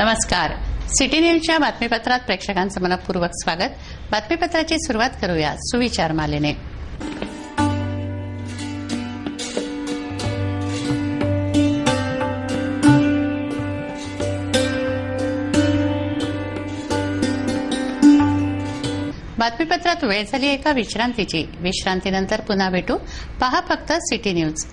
नमस्कार. सिटी न्यूजच्या बातमीपत्रात प्रेक्षकांचं मनपूर्वक स्वागत. बातमीपत्राची सुरुवात करूया सुविचार मालेने. बातमीपत्रात वेळ झाली एका विश्रांतीची. विश्रांतीनंतर पुन्हा भेटू. पहा फक्त सिटी न्यूज.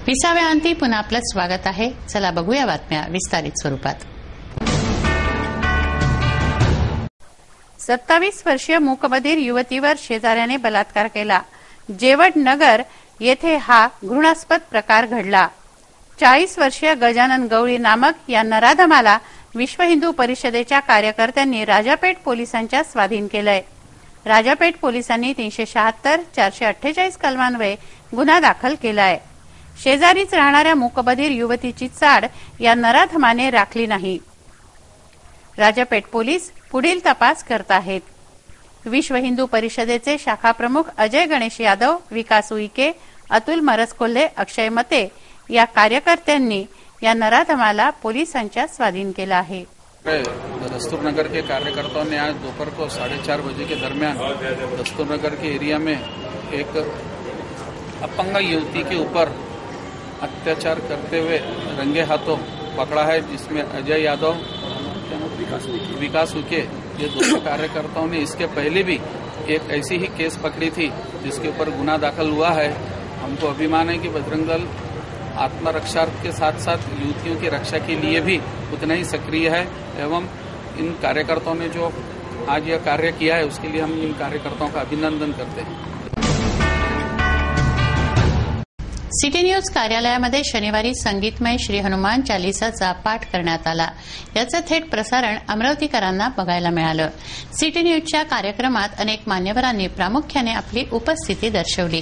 विसाव्या अंती पुन्हा आपलं स्वागत आहे. चला बघूया बातम्या विस्तारित स्वरूपात. 27 वर्षीय मूकबधीर युवतीवर शेजाऱ्याने बलात्कार केला. जेवड नगर येथे हा घृणास्पद प्रकार घडला. 40 वर्षीय गजानन गवळी नामक या नराधमाला विश्व हिंदू परिषदेच्या कार्यकर्त्यांनी राजापेठ पोलिसांच्या स्वाधीन केलंय. राजापेठ पोलिसांनी 376, 448 कलमान्वये गुन्हा दाखल केलाय. शेजारीच राहणाऱ्या मूकबधीर युवतीची चाड या नराधमाने राखली नाही. राजापेठ पोलीस पुढील तपास करत आहेत. विश्व हिंदू परिषदेचे शाखा प्रमुख अजय गणेश यादव, विकास उईके, अतुल मरसकोल्हे, अक्षय मते या कार्यकर्त्यांनी या नराधमाला पोलिसांच्या स्वाधीन केला आहे. दस्तूरनगर के कार्यकर्ताओं ने आज दोपहर को 4:30 बजे के दरमियान दस्तूरनगर के एरिया में एक अपंग युवती के ऊपर अत्याचार करते हुए रंगे हाथों पकड़ा है, जिसमें अजय यादव, विकास उके, ये दोनों कार्यकर्ताओं ने इसके पहले भी एक ऐसी ही केस पकड़ी थी जिसके ऊपर गुना दाखिल हुआ है. हमको अभिमान है कि बजरंग दल आत्मरक्षा के साथ साथ युवतियों की रक्षा के लिए भी उतना ही सक्रिय है एवं इन कार्यकर्ताओं ने जो आज यह कार्य किया है उसके लिए हम इन कार्यकर्ताओं का अभिनंदन करते हैं. सिटी न्यूज कार्यालयामध्ये शनिवारी संगीतमय श्री हनुमान चालीसाचा पाठ करण्यात आला. याचं थेट प्रसारण अमरावतीकरांना बघायला मिळालं. सिटी न्यूजच्या कार्यक्रमात अनेक मान्यवरांनी प्रामुख्याने आपली उपस्थिती दर्शवली.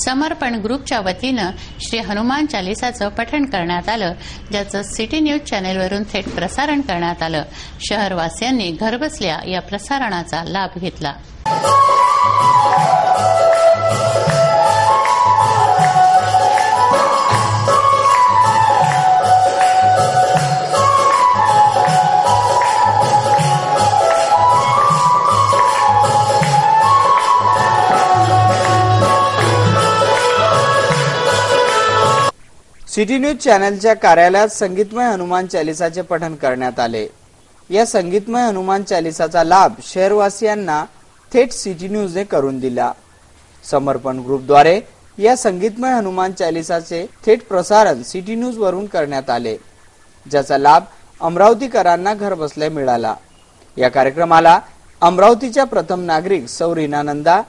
समर्पण ग्रुपच्या वतीनं श्री हनुमान चालीसाचं पठण करण्यात आलं, ज्याचं सिटी न्यूज चॅनेलवरून थेट प्रसारण करण्यात आलं. शहरवासियांनी घरबसल्या या प्रसारणाचा लाभ घेतला. सिटी न्यूज चॅनलच्या कार्यालयात संगीतमय हनुमान चालीसाचे पठण करण्यात आले. या संगीतमय हनुमान चालीसाचा लाभ शहरवासियांना थेट सिटी न्यूजने करून दिला. समर्पण ग्रुपद्वारे या संगीतमय हनुमान चालीसाचे थेट प्रसारण सिटी न्यूज वरून करण्यात आले, ज्याचा लाभ अमरावतीकरांना घर बसल्या मिळाला. या कार्यक्रमाला अमरावतीच्या प्रथम नागरिक सौ रीना नंदा,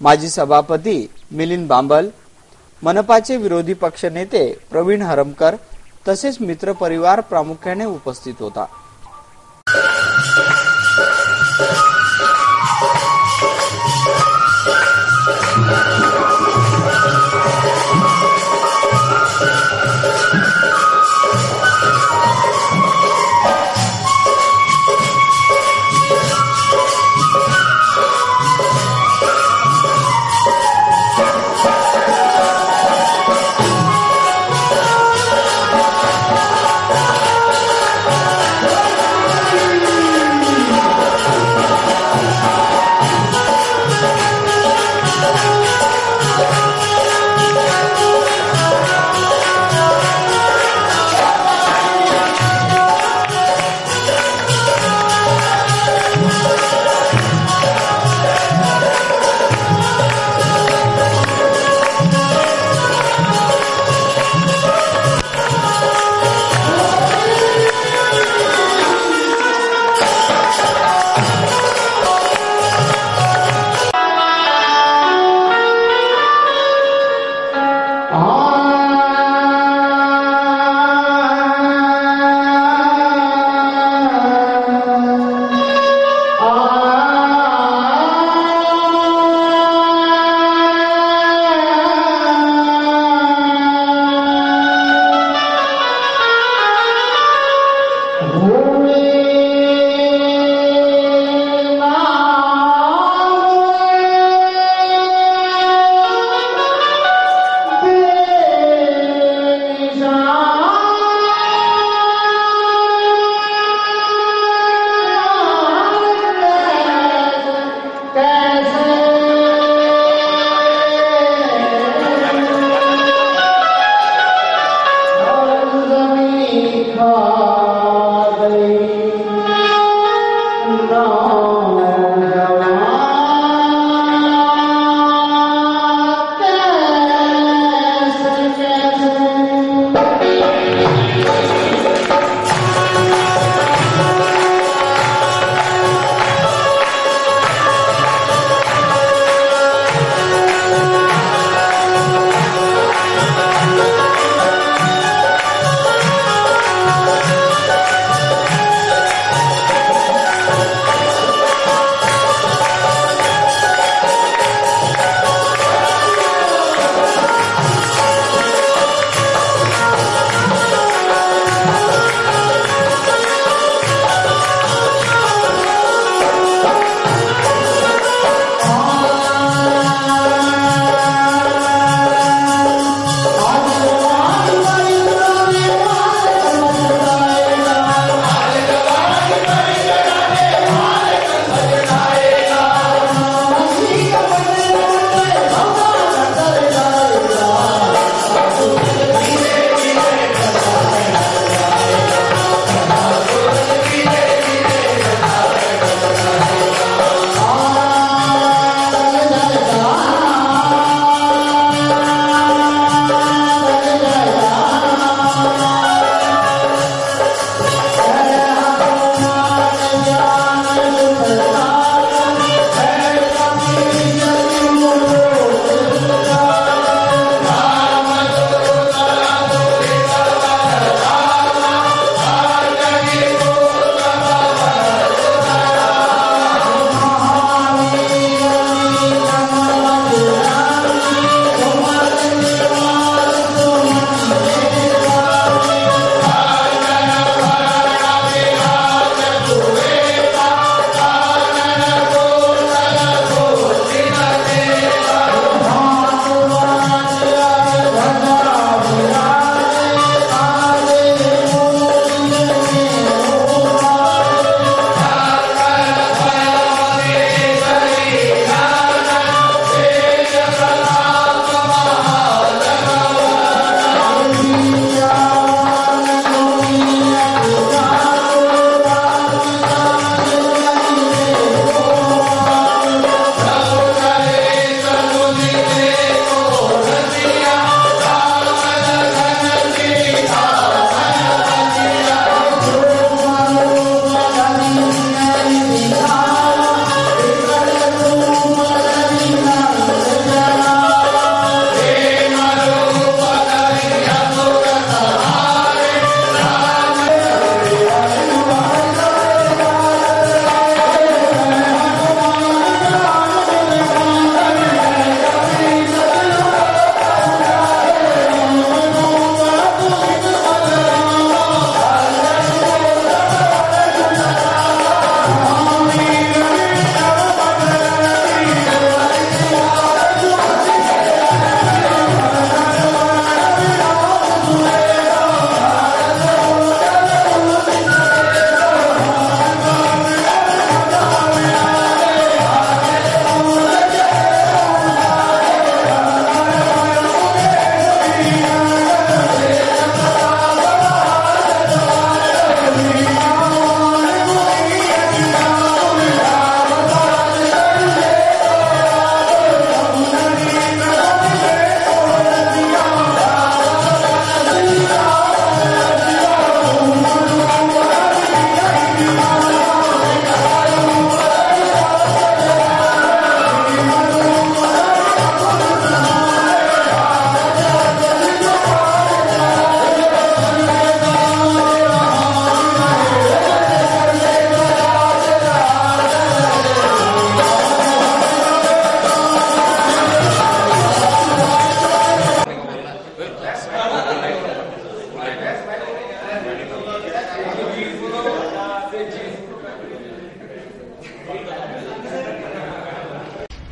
माजी सभापती मिलिंद बांबल, मनपाचे विरोधी पक्ष नेते प्रवीण हरमकर तसेच मित्र परिवार प्रामुख्याने उपस्थित होता.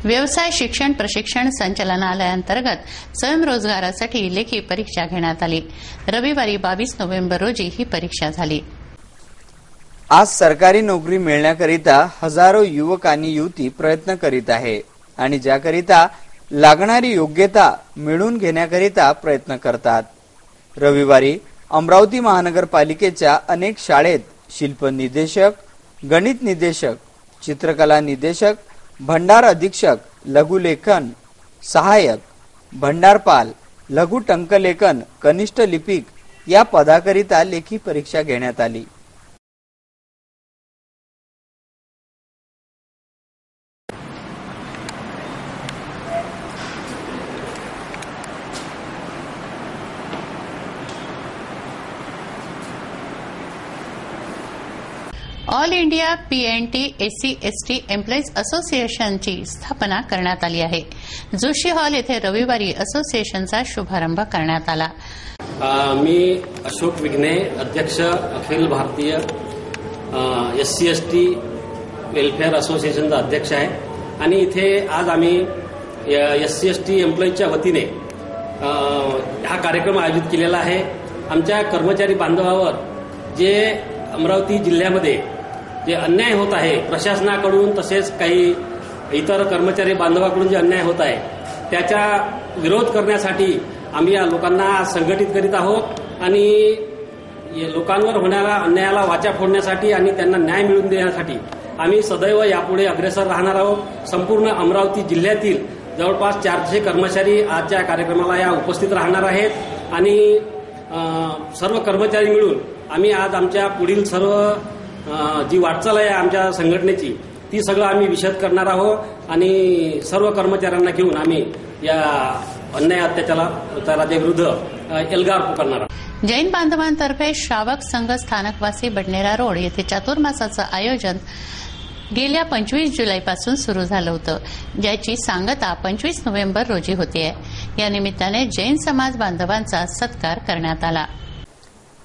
व्यवसाय शिक्षण प्रशिक्षण संचालनालयाअंतर्गत स्वयंरोजगारासाठी लेखी परीक्षा घेण्यात आली. रविवारी 22 नोव्हेंबर रोजी ही परीक्षा झाली. आज सरकारी नोकरी मिळण्याकरिता हजारो युवक आणि युवती प्रयत्न करीत आहे आणि ज्याकरिता लागणारी योग्यता मिळवून घेण्याकरिता प्रयत्न करतात. रविवारी अमरावती महानगरपालिकेच्या अनेक शाळेत शिल्प निदेशक, गणित निदेशक, चित्रकला निदेशक, भंडार अधीक्षक, लघुलेखन सहाय्यक, भंडारपाल, लघु टंकलेखन, कनिष्ठ लिपिक या पदाकरिता लेखी परीक्षा घेण्यात आली. All India PNT SC ST employees असोसिएशनची स्थापना करण्यात आली आहे. जोशी हॉल येथे रविवारी असोसिएशनचा शुभारंभ करण्यात आला. मी अशोक विघ्ने, अध्यक्ष Akhil Bharatiya SC ST welfare असोसिएशनचा अध्यक्ष आहे आणि इथे आज आम्ही SC ST एम्प्लॉईजच्या वतीने हा कार्यक्रम आयोजित केलेला आहे. आमच्या कर्मचारी बांधवावर जे अमरावती जिल्ह्यामध्ये जे अन्याय होत आहे प्रशासनाकडून तसेच काही इतर कर्मचारी बांधवाकडून जे अन्याय होत आहे त्याचा विरोध करण्यासाठी आम्ही या लोकांना संघटित करीत आहोत आणि लोकांवर होणाऱ्या अन्यायाला वाचा फोडण्यासाठी आणि त्यांना न्याय मिळवून देण्यासाठी आम्ही सदैव यापुढे अग्रेसर राहणार आहोत. संपूर्ण अमरावती जिल्ह्यातील जवळपास 400 कर्मचारी आजच्या कार्यक्रमाला या उपस्थित राहणार आहेत आणि सर्व कर्मचारी मिळून आम्ही आज आमच्या पुढील सर्व जी वाटचाल आहे आमच्या संघटनेची ती सगळं आम्ही विशद करणार आहोत आणि सर्व कर्मचाऱ्यांना घेऊन आम्ही या अन्याय अत्याचाराच्या विरुद्ध एल्गार पुकारणार आहोत. जैन बांधवांतर्फे श्रावक संघ स्थानकवासी बडनेरा रोड येथे चातुर्मासाचं आयोजन गेल्या 25 जुलैपासून सुरू झालं होतं, ज्याची सांगता 25 नोव्हेंबर रोजी होतीये. या निमित्ताने जैन समाज बांधवांचा सत्कार करण्यात आला.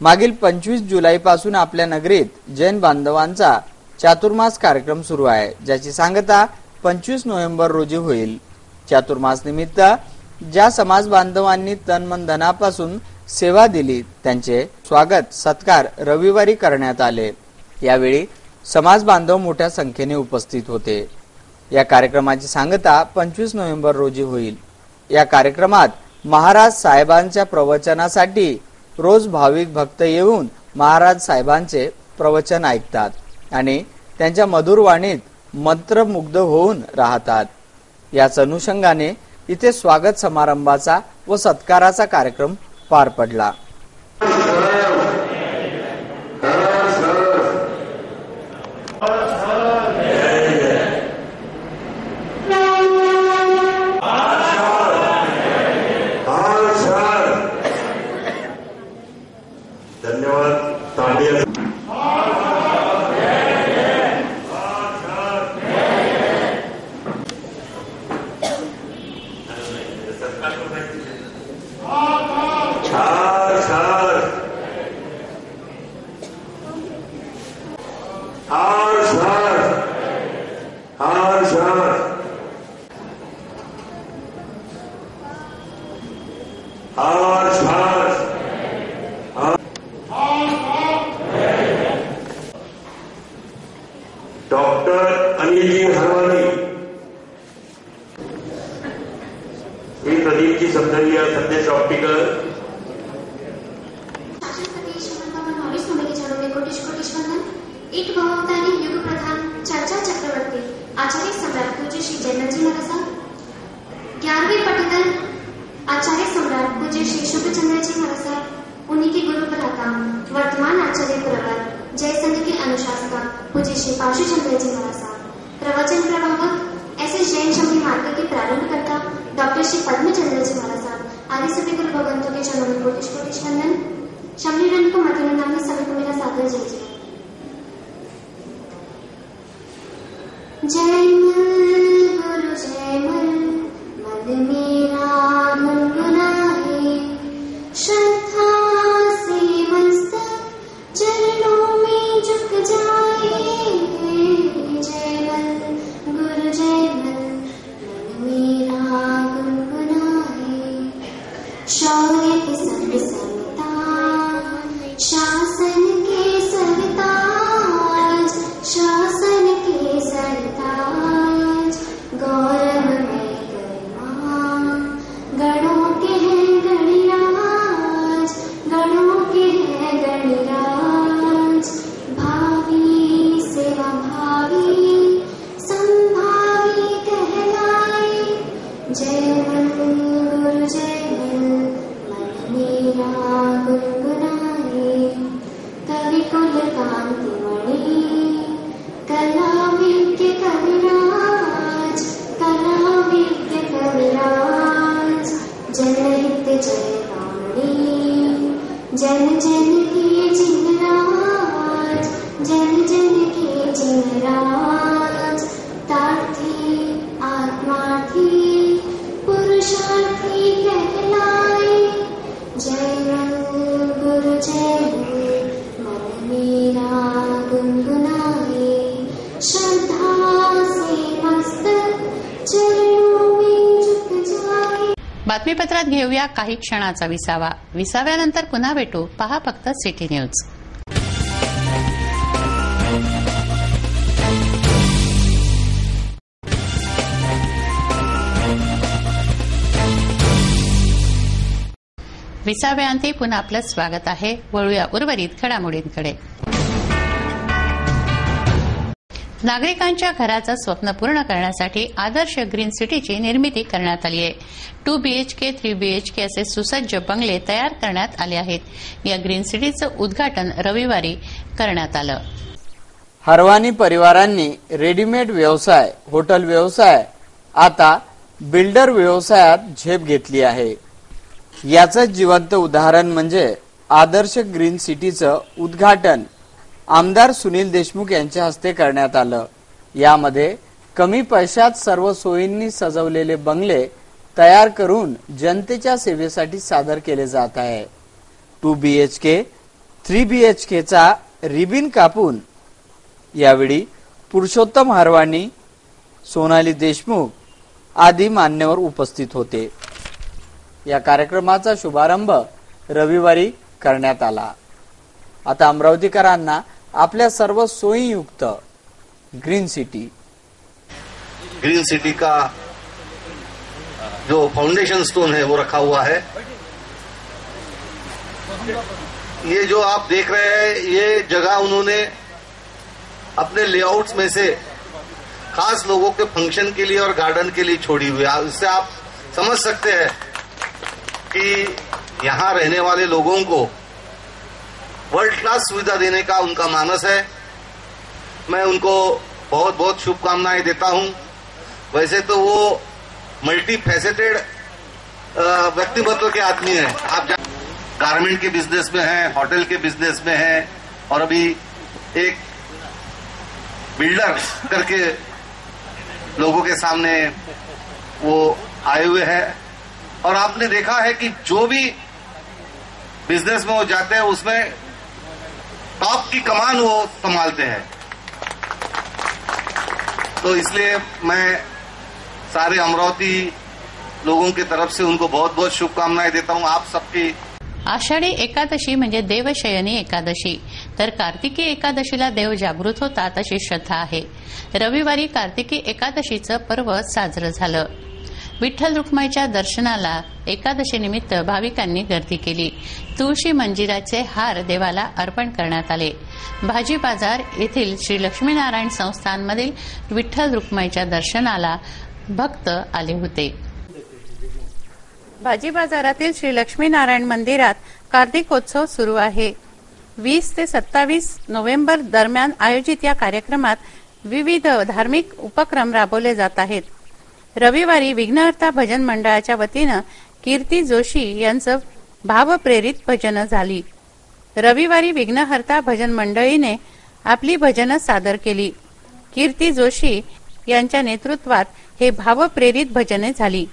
मागील 25 जुलैपासून आपल्या नगरीत जैन बांधवांचा चातुर्मास कार्यक्रम सुरू आहे, ज्याची सांगता 25 नोव्हेंबर रोजी होईल. चातुर्मास निमित्त ज्या समाज बांधवांनी तन मन धनापासून सेवा दिली त्यांचे स्वागत सत्कार रविवारी करण्यात आले. यावेळी समाज बांधव मोठ्या संख्येने उपस्थित होते. या कार्यक्रमाची सांगता 25 नोव्हेंबर रोजी होईल. या कार्यक्रमात महाराज साहेबांच्या प्रवचनासाठी रोज भाविक भक्त येऊन महाराज साहेबांचे प्रवचन ऐकतात आणि त्यांच्या मधुर वाणीत मंत्रमुग्ध होऊन राहतात. याच अनुषंगाने इथे स्वागत समारंभाचा व सत्काराचा कार्यक्रम पार पडला. डॉक्टर अनिलजी हरवानी ही प्रदीपजी समदरिया संदेश ऑप्टिकल युग प्रधान चर्चा चक्रवर्ती आचार्य सम्राट पूज्य श्री जैनजी महाराज 11वें पठितन आचार्य सम्राट पूज्य श्री शुभचंद्र जी महाराज उन्हीं के गुरु भ्राता वर्तमान आचार्य प्रवर जय संघ के अनुशासका पूज्य श्री पाशुचंद्र जी महाराज प्रवचन प्रवाहक ऐसे जैन शमनी मार्ग के प्रारंभकर्ता डॉक्टर श्री पद्मचंद्र जी महाराज आदि सभी गुरु भगवंतों के चरणों में कोटि कोटि वंदन. शमनी रंग को मध्य नाम में सभी को मेरा सादर जय जय. जय गुरु जय मन मेरा गुनगुनाए श्रद्धा से मस्तक चरणों में झुक जाए. जय मन गुरु जय मन भावी सेवा भावी संभावी कहलाए। जय गुरु जय मन मेरा गुनगुनाए। कवि कुल कांति मणि कला विद्य कविराज, कला विद्य कविराज। जनहित जयवाणी जन जन के जिनराज, जन जन के जिनराज। तार्थी आत्मार्थी पुरुषार्थी कहलाए। जय गुरु जय मन मेरा गुनगुनाए। श्रद्धा से मस्तक चरणों में झुक जाए। बातमीपत्रात घेऊया काही क्षणाचा विसावा. विसाव्यानंतर पुन्हा भेटू. पहा फक्त सिटी न्यूज. विसाव्याअंती पुन्हा आपलं स्वागत आहे. वळूया उर्वरित घडामोडींकडे. नागरिकांच्या घराचं स्वप्न पूर्ण करण्यासाठी आदर्श ग्रीन सिटीची निर्मिती करण्यात आली आहे. 2 BHK 3 BHK असे सुसज्ज बंगले तयार करण्यात आले आहेत. या ग्रीन सिटीचं उद्घाटन रविवारी करण्यात आलं. हरवानी परिवारांनी रेडीमेड व्यवसाय, हॉटेल व्यवसाय, आता बिल्डर व्यवसायात झेप घेतली आहे. याचं जिवंत उदाहरण म्हणजे आदर्श ग्रीन सिटीचं उद्घाटन आमदार सुनील देशमुख यांच्या हस्ते करण्यात आलं. यामध्ये कमी पैशात सर्व सोयींनी सजवलेले बंगले तयार करून जनतेच्या सेवेसाठी सादर केले जात आहे. 2 BHK 3 BHK चा रिबीन कापून यावेळी पुरुषोत्तम हरवानी, सोनाली देशमुख आदी मान्यवर उपस्थित होते. या कार्यक्रमाचा शुभारंभ रविवारी करण्यात आला. आता अमरावतीकरांना आपल्या सर्व सोयीयुक्त ग्रीन सिटी का जो फाउंडेशन स्टोन है वो रखा हुआ है. ये जो आप देख रहे हैं ये जगह उन्होंने अपने लेआउट्स में से खास लोगों के फंक्शन के लिए और गार्डन के लिए छोड़ी हुई है. इससे आप समझ सकते हैं कि यहाँ रहने वाले लोगों को वर्ल्ड क्लास सुविधा देने का उनका मानस है. मैं उनको बहुत बहुत शुभकामनाएं देता हूं. वैसे तो वो मल्टी फैसेटेड व्यक्तित्व के आदमी हैं. आप गारमेंट के बिजनेस में हैं, होटल के बिजनेस में हैं और अभी एक बिल्डर करके लोगों के सामने वो आए हुए हैं. और आपने देखा है कि जो भी बिजनेस में वो जाते हैं उसमें टॉप की कमान वो संभालते हैं. तो इसलिए मैं सारे अमरावती लोगों की तरफ से उनको बहुत बहुत शुभकामनाएं देता हूं. आप सबकी आषाढी एकादशी म्हणजे देवशयनी एकादशी, तर कार्तिकी एकादशीला देव जागृत होतात अशी श्रद्धा आहे. रविवारी कार्तिकी एकादशीचं पर्व साजरं झालं. विठ्ठल रुक्माईच्या दर्शनाला एकादशी निमित्त भाविकांनी गर्दी केली. तुळशी मंजिराचे हार देवाला अर्पण करण्यात आले. भाजी बाजार येथील श्री लक्ष्मीनारायण संस्थानमधील विठ्ठल रुक्माईच्या दर्शनाला भक्त आले होते. भाजी बाजारातील श्री लक्ष्मीनारायण मंदिरात कार्तिकोत्सव सुरू आहे. 20 ते 27 नोव्हेंबर दरम्यान आयोजित या कार्यक्रमात विविध धार्मिक उपक्रम राबवले जात आहेत. रविवारी विघ्नहर्ता भजन मंडळाच्या वतीनं कीर्ती जोशी यांचं भावप्रेरित भजनं झाली. रविवारी विघ्नहर्ता भजन मंडळीने आपली भजनं सादर केली. कीर्ती जोशी यांच्या नेतृत्वात हे भावप्रेरित भजने झाली.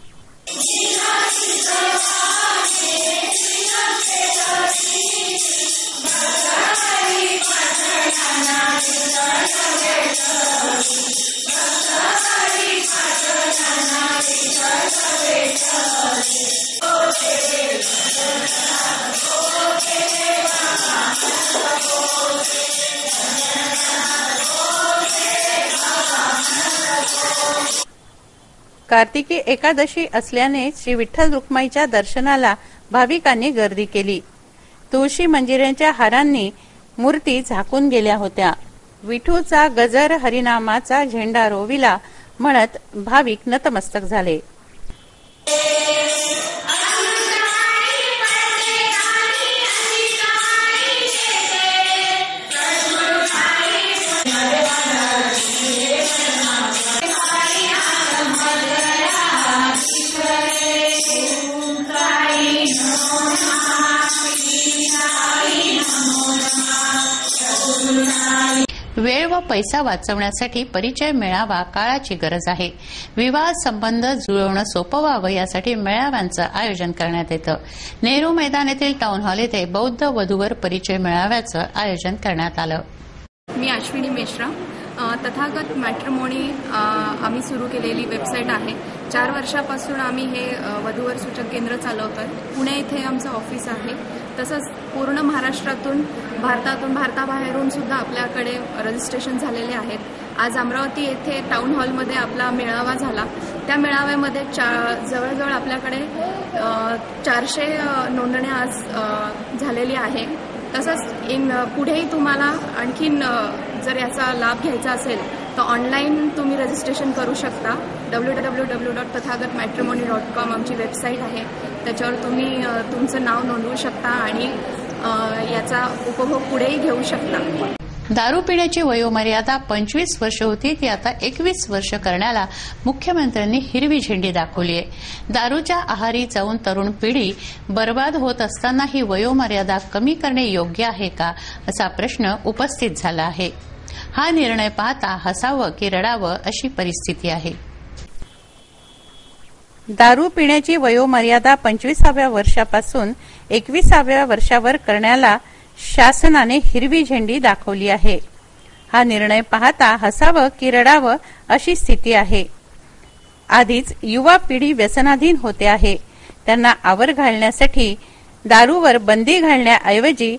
कार्तिकी एकादशी असल्याने श्री विठ्ठल रुक्माईच्या दर्शनाला भाविकांनी गर्दी केली. तुळशी मंजिरांच्या हारांनी मूर्ती झाकून गेल्या होत्या. विठूचा गजर हरिनामाचा झेंडा रोविला म्हणत भाविक नतमस्तक झाले. वेळ व पैसा वाचवण्यासाठी परिचय मेळावा काळाची गरज आहे. विवाह संबंध जुळवणं सोपं व्हावं यासाठी मेळाव्यांचं आयोजन करण्यात येतं. नेहरू मैदान येथील टाउन हॉल येथे बौद्ध वधूवर परिचय मेळाव्याचं आयोजन करण्यात आलं. मी अश्विनी मेश्रा. तथागत मॅट्रिमोनी आम्ही सुरू केलेली वेबसाईट आहे. 4 वर्षापासून आम्ही हे वधूवर सूचक केंद्र चालवतोय. पुणे इथे आमचं ऑफिस आहे. तसंच पूर्ण महाराष्ट्रातून भारताबाहेरून सुद्धा आपल्याकडे रजिस्ट्रेशन झालेले आहेत. आज अमरावती येथे टाउन हॉलमध्ये आपला मेळावा झाला. त्या मेळाव्यामध्ये जवळजवळ आपल्याकडे 400 नोंदण्या आज झालेली आहे. तसंच पुढेही तुम्हाला आणखीन जर याचा लाभ घ्यायचा असेल तर ऑनलाईन तुम्ही रजिस्ट्रेशन करू शकता. www.tathagatmatrimony.com आमची वेबसाईट आहे. त्याच्यावर तुम्ही तुमचं नाव नोंदवू शकता आणि याचा उपभोग पुढेही घेऊ शकता. दारू पिण्याची वयोमर्यादा 25 वर्ष होती ती आता 21 वर्ष करण्याला मुख्यमंत्र्यांनी हिरवी झेंडी दाखवली आहे. दारूच्या आहारी जाऊन तरुण पिढी बर्बाद होत असताना ही वयोमर्यादा कमी करणे योग्य आहे का असा प्रश्न उपस्थित झाला आहे. हा निर्णय पाहता हसावं की रडावं अशी परिस्थिती आहे. दारू पिण्याची वयोमर्यादा 25व्या वर्षापासून 21व्या वर्षावर करण्याला शासनाने हिरवी झेंडी दाखवली आहे. हा निर्णय पाहता हसावं की रडावं अशी स्थिती आहे. आधीच युवा पिढी व्यसनाधीन होते आहे. त्यांना आवर घालण्यासाठी दारूवर बंदी घालण्याऐवजी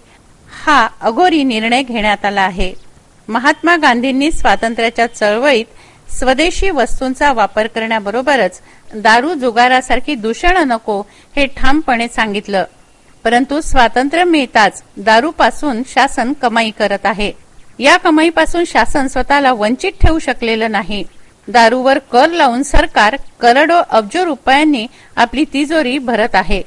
हा अघोरी निर्णय घेण्यात आला आहे. महात्मा गांधींनी स्वातंत्र्याच्या चळवळीत स्वदेशी वस्तूंचा वापर करण्याबरोबरच दारू जुगारासारखी दूषणं नको हे ठामपणे सांगितलं. परंतु स्वातंत्र्य मिळताच दारूपासून शासन कमाई करत आहे. या कमाईपासून शासन स्वतःला वंचित ठेवू शकलेलं नाही. दारूवर कर लावून सरकार करोडो अब्जो रुपयांनी आपली तिजोरी भरत आहे.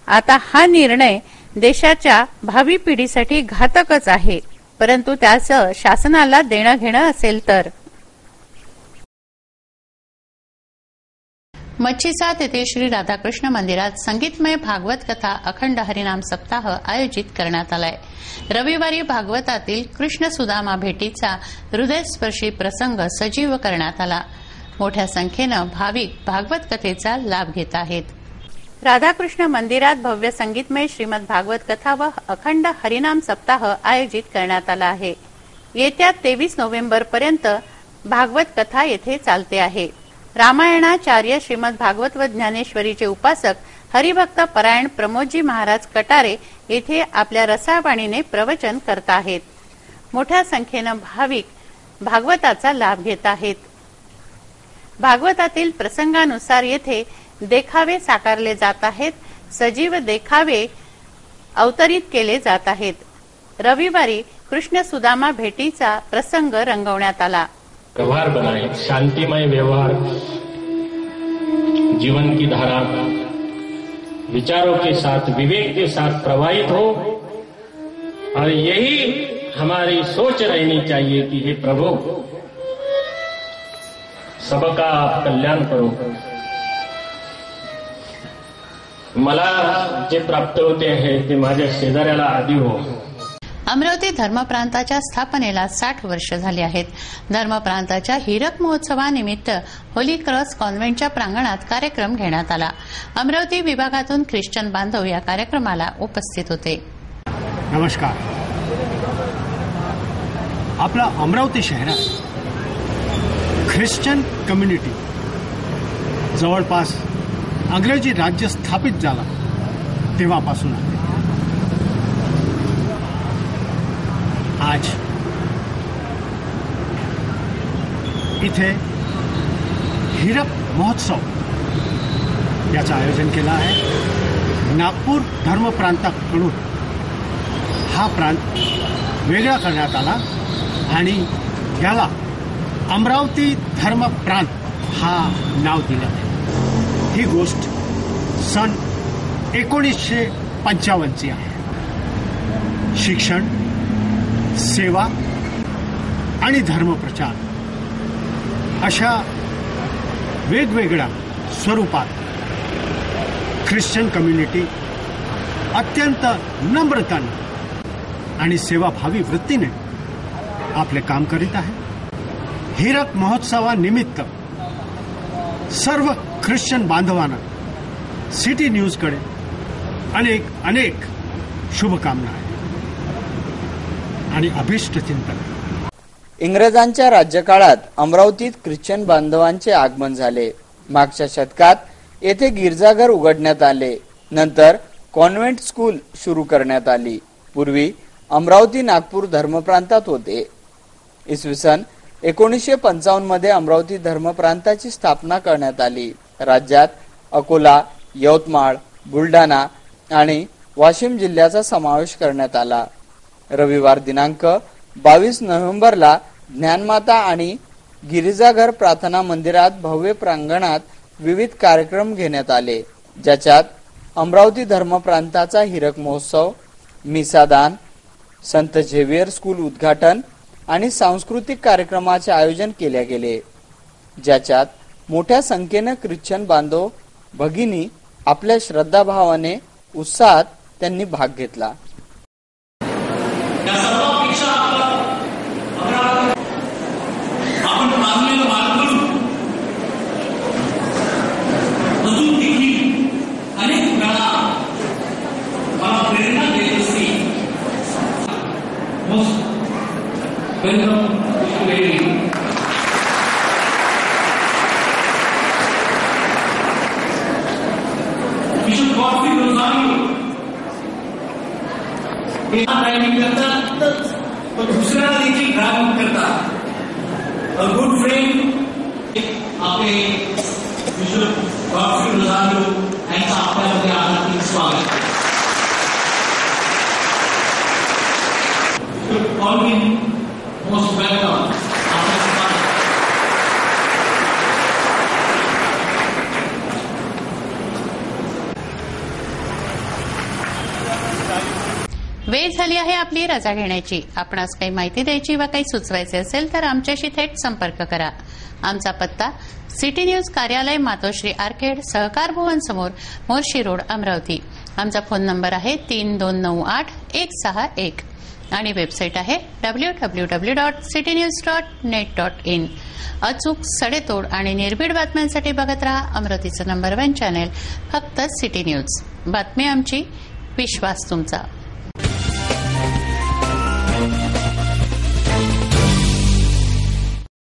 आता हा निर्णय देशाच्या भावी पिढीसाठी घातकच आहे. परंतु त्याचं शासनाला देणं घेणं असेल तर. मच्छीसात येथे श्री राधाकृष्ण मंदिरात संगीतमय भागवत कथा अखंड हरिनाम सप्ताह आयोजित करण्यात आलाय. रविवारी भागवतातील कृष्ण सुदामा भेटीचा हृदयस्पर्शी प्रसंग सजीव करण्यात आला. मोठ्या संख्येनं भाविक भागवत कथेचा लाभ घेत आहेत. राधाकृष्ण मंदिरात भव्य संगीतमय श्रीमद भागवत कथा व अखंड हरिनाम सप्ताह आयोजित करण्यात आला आहे. येत्या 23 नोव्हेंबर पर्यंत भागवत कथा येथे चालते आहे. रामायणाचार्य श्रीमद भागवत व ज्ञानेश्वरीचे उपासक हरिभक्त परायण प्रमोदजी महाराज कटारे येथे आपल्या रसावाणीने प्रवचन करत आहेत. मोठ्या संख्येनं भाविक भागवताचा लाभ घेत आहेत. भागवतातील प्रसंगानुसार येथे देखावे साकारले जात आहेत. सजीव देखावे अवतरित केले जात आहेत. रविवारी कृष्ण सुदामा भेटीचा प्रसंग रंगवण्यात आला. व्यवहार बनाए, शांतिमय व्यवहार, जीवन की धारा विचारों के साथ, विवेक के साथ प्रवाहित हो और यही हमारी सोच रहनी चाहिए कि हे प्रभु सबका कल्याण करो. मला जे प्राप्त होते आहे ते माझ्या शेजाऱ्याला आदी हो. अमरावती धर्मप्रांताच्या स्थापनेला 60 वर्ष झाली आहेत. धर्मप्रांताच्या हीरक महोत्सवानिमित्त होली क्रॉस कॉन्व्हेंटच्या प्रांगणात कार्यक्रम घेण्यात आला. अमरावती विभागातून ख्रिश्चन बांधव या कार्यक्रमाला उपस्थित होते. नमस्कार. आपल्या अमरावती शहरात ख्रिश्चन कम्युनिटी जवळपास अंग्रेजी राज्य स्थापित झाला तेव्हापासून आहे. आज इथे हीरक महोत्सव याचं आयोजन केलं आहे. नागपूर धर्मप्रांताकडून हा प्रांत वेगळा करण्यात आला आणि याला अमरावती धर्म प्रांत हा नाव दिलं आहे। ही गोष्ट सन 1955 आहे। शिक्षण, सेवा आणि धर्मप्रचार अशा वेगवेगळ्या स्वरूपात ख्रिश्चन कम्युनिटी अत्यंत नम्रताने आणि सेवाभावी वृत्तीने आपले काम करीत आहे। हीरक महोत्सवानिमित्त सर्व ख्रिश्चन बांधवांना सिटी न्यूजकडे अनेक अनेक शुभकामना आहेत आणि अभिष्ट चिंतन। इंग्रजांच्या राज्यकाळात अमरावतीत ख्रिश्चन बांधवांचे आगमन झाले। मागच्या शतकात येथे गिरजाघर उघडण्यात आले। नंतर कॉन्व्हेंट स्कूल सुरू करण्यात आली। पूर्वी अमरावती नागपूर धर्मप्रांतात होते। इसवी सन 1955 मध्ये अमरावती धर्मप्रांताची स्थापना करण्यात आली। राज्यात अकोला, यवतमाळ, बुलढाणा आणि वाशिम जिल्ह्याचा समावेश करण्यात आला। रविवार दिनांक 22 नोव्हेंबरला ज्ञानमाता आणि गिरिजाघर प्रार्थना मंदिरात भव्य प्रांगणात विविध कार्यक्रम घेण्यात आले, ज्याच्यात अमरावती धर्मप्रांताचा हीरक महोत्सव, मिसादान, संत झेवियर स्कूल उद्घाटन आणि सांस्कृतिक कार्यक्रमाचे आयोजन केले गेले, ज्याच्यात मोठ्या संख्येने ख्रिश्चन बांधव भगिनी आपल्या श्रद्धाभावाने उत्साहात त्यांनी भाग घेतला। ड्राइविंग करतात तर दुसऱ्याला देखील ड्राइविंग करतात। अ गुड फ्रेंड आपले विशुद्ध गॉडफ्री रोझारियो यांचा आपल्यामध्ये हार्दिक स्वागत। All in most welcome. वेळ झाली आहे आपली रजा घेण्याची। आपणास काही माहिती द्यायची व काही सुचवायचे असेल तर आमच्याशी थेट संपर्क करा। आमचा पत्ता सिटी न्यूज कार्यालय, मातोश्री आर्केड, सहकार भवन समोर, मोर्शी रोड, अमरावती। आमचा फोन नंबर आहे 3298-161 आणि वेबसाईट आहे www.citynews.net.in। अचूक, सडेतोड आणि निर्भीड बातम्यांसाठी बघत रहा अमरावतीचं नंबर 1 चॅनेल, फक्त सिटी न्यूज। बातमी आमची, विश्वास तुमचा।